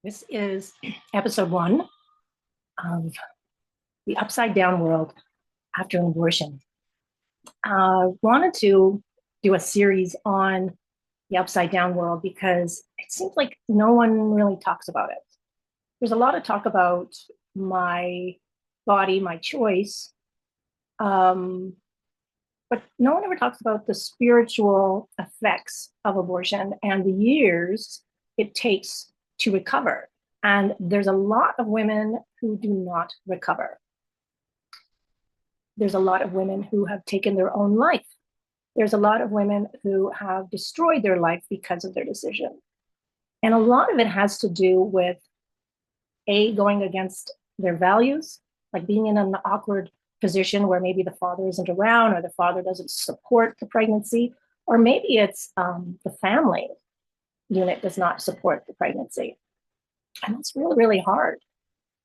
This is episode one of the Upside Down World After an Abortion. I wanted to do a series on the Upside Down world because it seems like no one really talks about it. There's a lot of talk about my body, my choice, um, but no one ever talks about the spiritual effects of abortion and the years it takes to recover. And there's a lot of women who do not recover. There's a lot of women who have taken their own life. There's a lot of women who have destroyed their life because of their decision. And a lot of it has to do with going against their values, like being in an awkward position where maybe the father isn't around or the father doesn't support the pregnancy, or maybe it's the family unit does not support the pregnancy. And it's really, really hard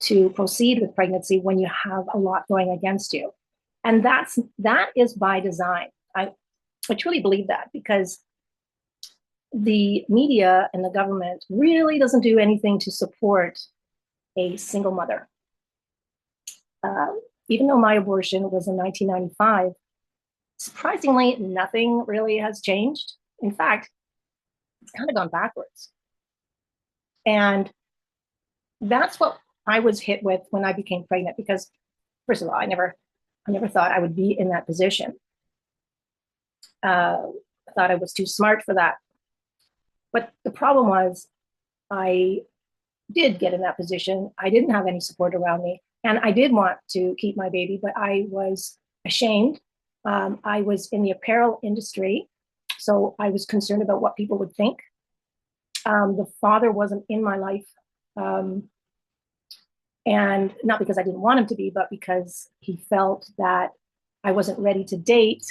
to proceed with pregnancy when you have a lot going against you. And that is by design. I truly believe that because the media and the government really doesn't do anything to support a single mother. Even though my abortion was in 1995, surprisingly, nothing really has changed. In fact, it's kind of gone backwards. And that's what I was hit with when I became pregnant because, first of all, I never thought I would be in that position. I thought I was too smart for that. But the problem was I did get in that position. I didn't have any support around me. And I did want to keep my baby, but I was ashamed. I was in the apparel industry, so I was concerned about what people would think. The father wasn't in my life. And not because I didn't want him to be, but because he felt that I wasn't ready to date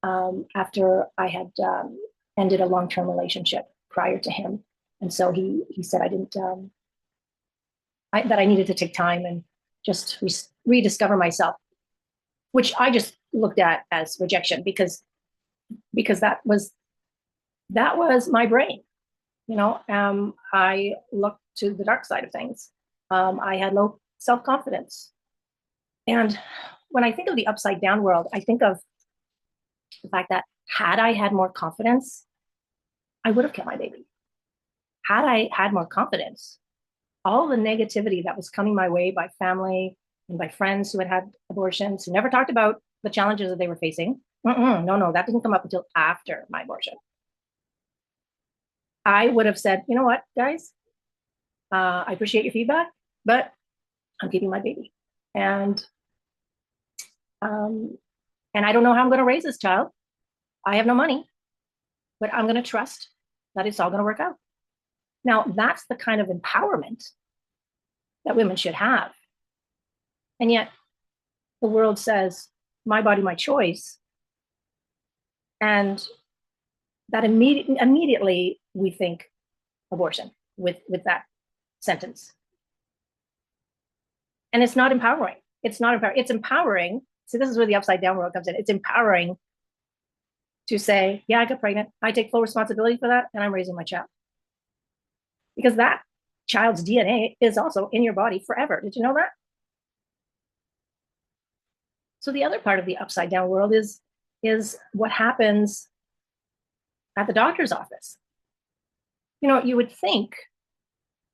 after I had ended a long-term relationship prior to him. And so he said I didn't, that I needed to take time and just rediscover myself, which I just looked at as rejection because that was my brain. I looked to the dark side of things. I had low self-confidence. And when I think of the upside down world, I think of the fact that had I had more confidence, I would have kept my baby. Had I had more confidence, all the negativity that was coming my way by family and by friends who had abortions, who never talked about the challenges that they were facing. No, that didn't come up until after my abortion. I would have said, you know what, guys, I appreciate your feedback, but I'm keeping my baby. And I don't know how I'm going to raise this child. I have no money, but I'm going to trust that it's all going to work out. Now, that's the kind of empowerment that women should have. And yet, the world says, my body, my choice. And that immediately we think abortion with that sentence. And it's not empowering. It's not empowering. It's empowering. So this is where the upside down world comes in. It's empowering to say, yeah, I got pregnant. I take full responsibility for that, and I'm raising my child. Because that child's DNA is also in your body forever. Did you know that? So the other part of the upside down world is what happens at the doctor's office. You would think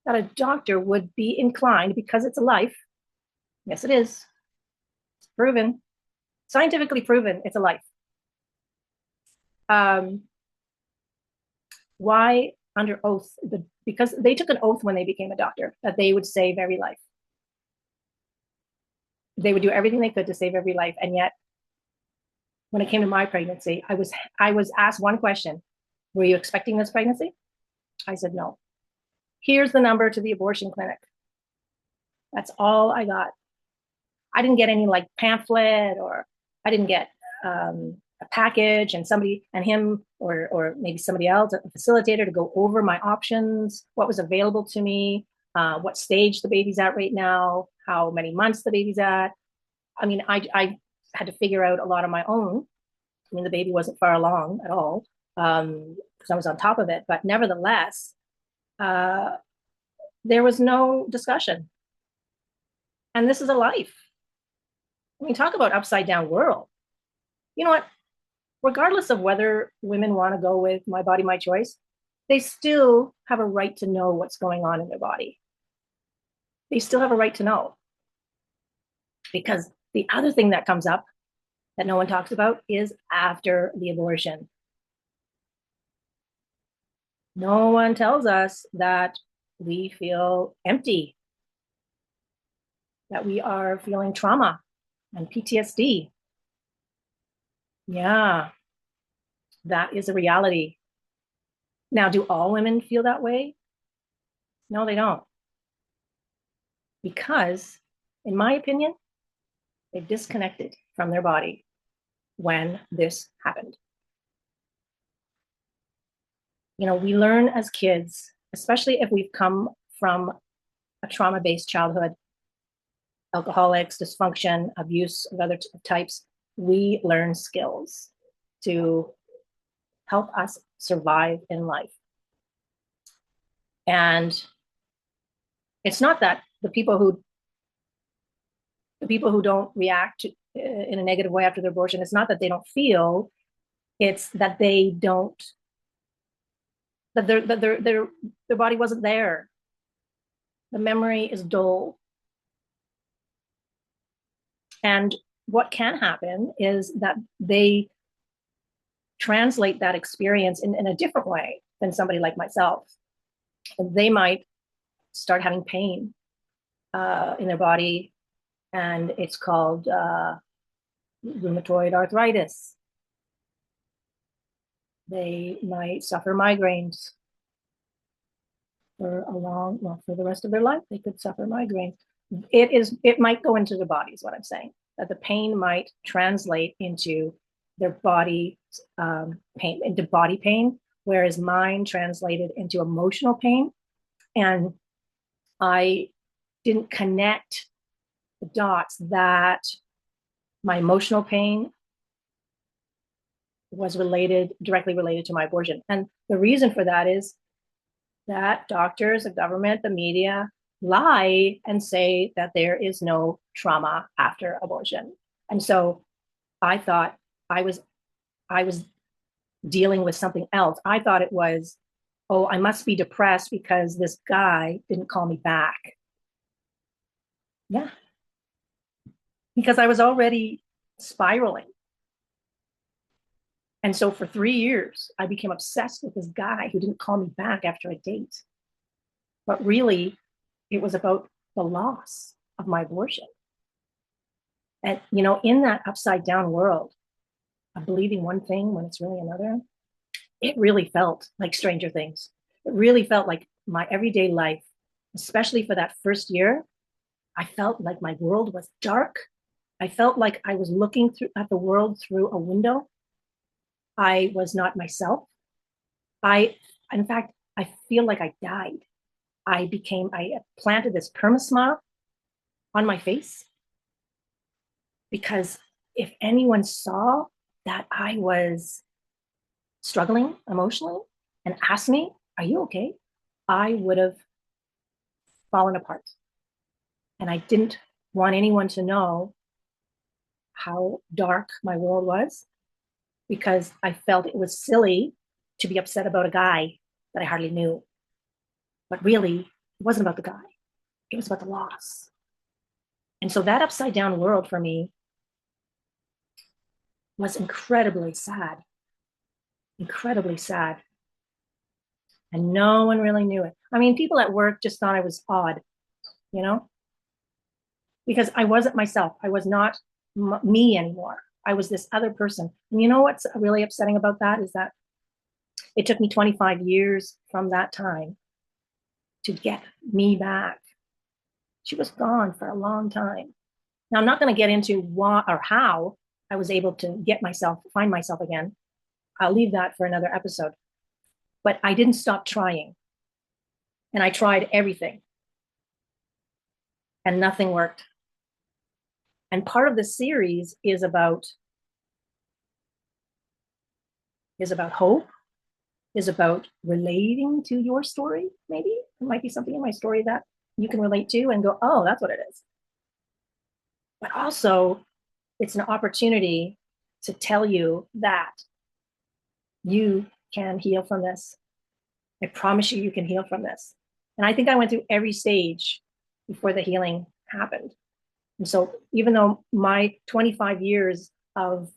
that a doctor would be inclined, because it's a life. Yes, it is. It's proven, scientifically proven, it's a life. Why under oath? Because they took an oath when they became a doctor that they would save every life. They would do everything they could to save every life. And yet, when it came to my pregnancy, I was asked one question: were you expecting this pregnancy? I said no. Here's the number to the abortion clinic. That's all I got. I didn't get any like pamphlet, or I didn't get a package and somebody and him or maybe somebody else, a facilitator, to go over my options, what was available to me, what stage the baby's at right now, how many months the baby's at. I mean, I had to figure out a lot on my own. I mean, the baby wasn't far along at all because I was on top of it. But nevertheless, There was no discussion. And this is a life. I mean, talk about upside down world. You know what? Regardless of whether women want to go with my body, my choice, they still have a right to know what's going on in their body. They still have a right to know. Because the other thing that comes up that no one talks about is after the abortion. No one tells us that we feel empty, that we are feeling trauma and PTSD. Yeah, that is a reality. Now, do all women feel that way? No, they don't. Because, in my opinion, they disconnected from their body when this happened. You know, we learn as kids, especially if we've come from a trauma based childhood, alcoholics, dysfunction, abuse of other types, we learn skills to help us survive in life. And it's not that the people who don't react in a negative way after their abortion, it's not that they don't feel, it's that they don't, that their body wasn't there. The memory is dull. And what can happen is that they translate that experience in a different way than somebody like myself. They might start having pain in their body, and it's called rheumatoid arthritis. They might suffer migraines for for the rest of their life. They could suffer migraines. It might go into the body, is what I'm saying. That the pain might translate into their body pain, into body pain, whereas mine translated into emotional pain. And I didn't connect the dots that my emotional pain was directly related to my abortion. And the reason for that is that doctors, the government, the media lie and say that there is no trauma after abortion. And so I thought I was dealing with something else. I thought it was, oh, I must be depressed because this guy didn't call me back. Yeah. Because I was already spiraling. And so for 3 years, I became obsessed with this guy who didn't call me back after a date. But really, it was about the loss of my abortion. And, you know, in that upside down world of believing one thing when it's really another, it really felt like Stranger Things. It really felt like my everyday life, especially for that first year. I felt like my world was dark. I felt like I was looking at the world through a window. I was not myself. In fact, I feel like I died. I planted this perma smile on my face because if anyone saw that I was struggling emotionally and asked me, "Are you okay?" I would have fallen apart. And I didn't want anyone to know how dark my world was because I felt it was silly to be upset about a guy that I hardly knew. But really, it wasn't about the guy, it was about the loss. And so that upside down world for me was incredibly sad, incredibly sad. And no one really knew it. I mean, people at work just thought I was odd, you know, because I wasn't myself. I was not me anymore. I was this other person. And you know what's really upsetting about that is that it took me 25 years from that time to get me back. She was gone for a long time. Now, I'm not going to get into what or how I was able to find myself again. I'll leave that for another episode. But I didn't stop trying. And I tried everything. And nothing worked. And part of the series is about hope is about relating to your story. Maybe it might be something in my story that you can relate to and go, oh, that's what it is. But also, it's an opportunity to tell you that you can heal from this. I promise you, you can heal from this. And I think I went through every stage before the healing happened. And so, even though my 25 years of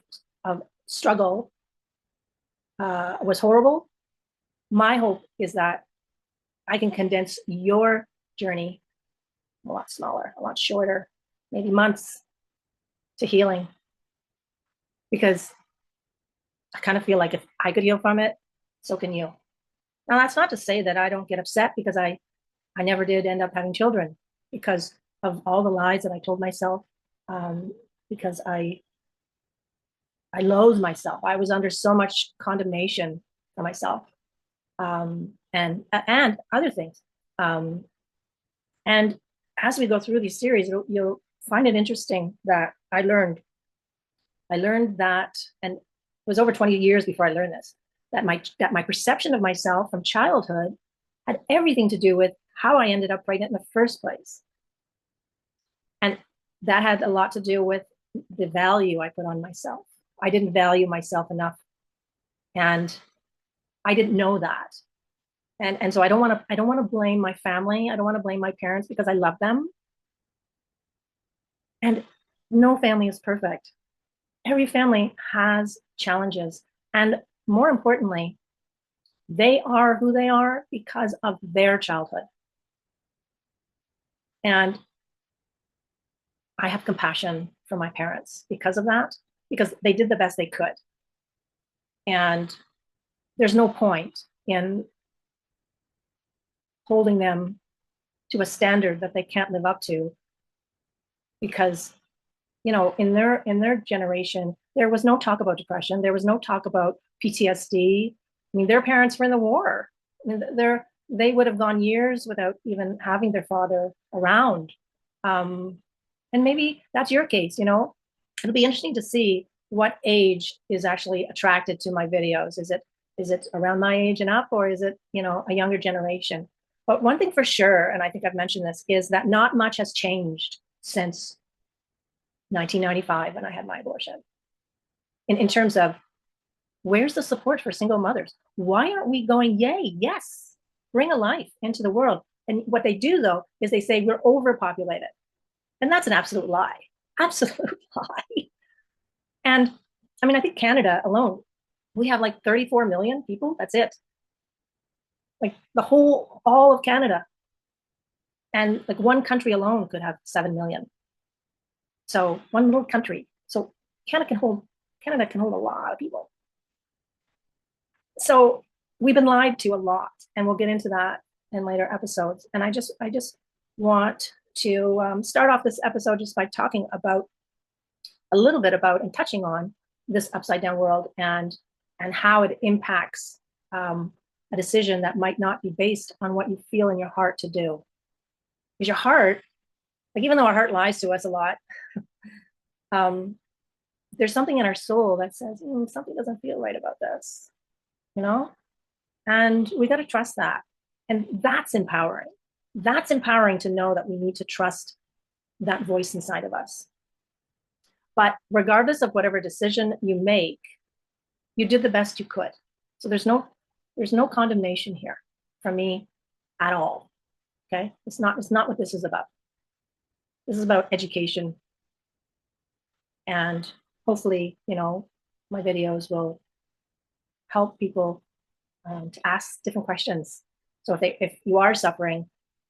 struggle was horrible, my hope is that I can condense your journey a lot smaller, a lot shorter, maybe months to healing. Because I kind of feel like if I could heal from it, so can you. Now, that's not to say that I don't get upset because I never did end up having children because of all the lies that I told myself, because I loathe myself. I was under so much condemnation for myself, and other things. Um, and as we go through these series, you'll find it interesting that I learned that, and it was over 20 years before I learned this, that my perception of myself from childhood had everything to do with how I ended up pregnant in the first place. And that had a lot to do with the value I put on myself. I didn't value myself enough. And I didn't know that. And so I don't want to blame my family. I don't want to blame my parents because I love them. And no family is perfect. Every family has challenges. And more importantly, they are who they are because of their childhood. And I have compassion for my parents because of that, because they did the best they could. And there's no point in holding them to a standard that they can't live up to because in their generation there was no talk about depression, there was no talk about PTSD. I mean, their parents were in the war. I mean, they would have gone years without even having their father around. And maybe that's your case. It'll be interesting to see what age is actually attracted to my videos. Is it around my age and up, or is it a younger generation? But one thing for sure, and I think I've mentioned this, is that not much has changed since 1995 when I had my abortion. In terms of where's the support for single mothers? Why aren't we going, yay, yes, bring a life into the world? And what they do, though, is they say we're overpopulated. And that's an absolute lie. Absolute lie. And I mean, I think Canada alone, we have like 34 million people. That's it. Like all of Canada. And like one country alone could have 7 million. So one little country. So Canada can hold a lot of people. So we've been lied to a lot, and we'll get into that in later episodes. And I just want to start off this episode just by talking about a little bit about and touching on this upside down world and how it impacts a decision that might not be based on what you feel in your heart to do. Because your heart, like even though our heart lies to us a lot, there's something in our soul that says something doesn't feel right about this, and we got to trust that. And that's empowering. That's empowering to know that we need to trust that voice inside of us. But regardless of whatever decision you make, you did the best you could. So there's no condemnation here from me at all. Okay? It's not what this is about. This is about education. And hopefully, my videos will help people to ask different questions. So if you are suffering,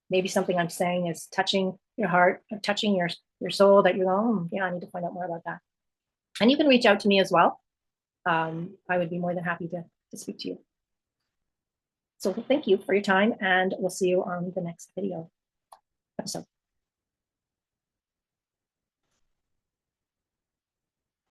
maybe something I'm saying is touching your heart, or touching your soul, that you're going, yeah, I need to find out more about that. And you can reach out to me as well. I would be more than happy to speak to you. So thank you for your time, and we'll see you on the next video episode.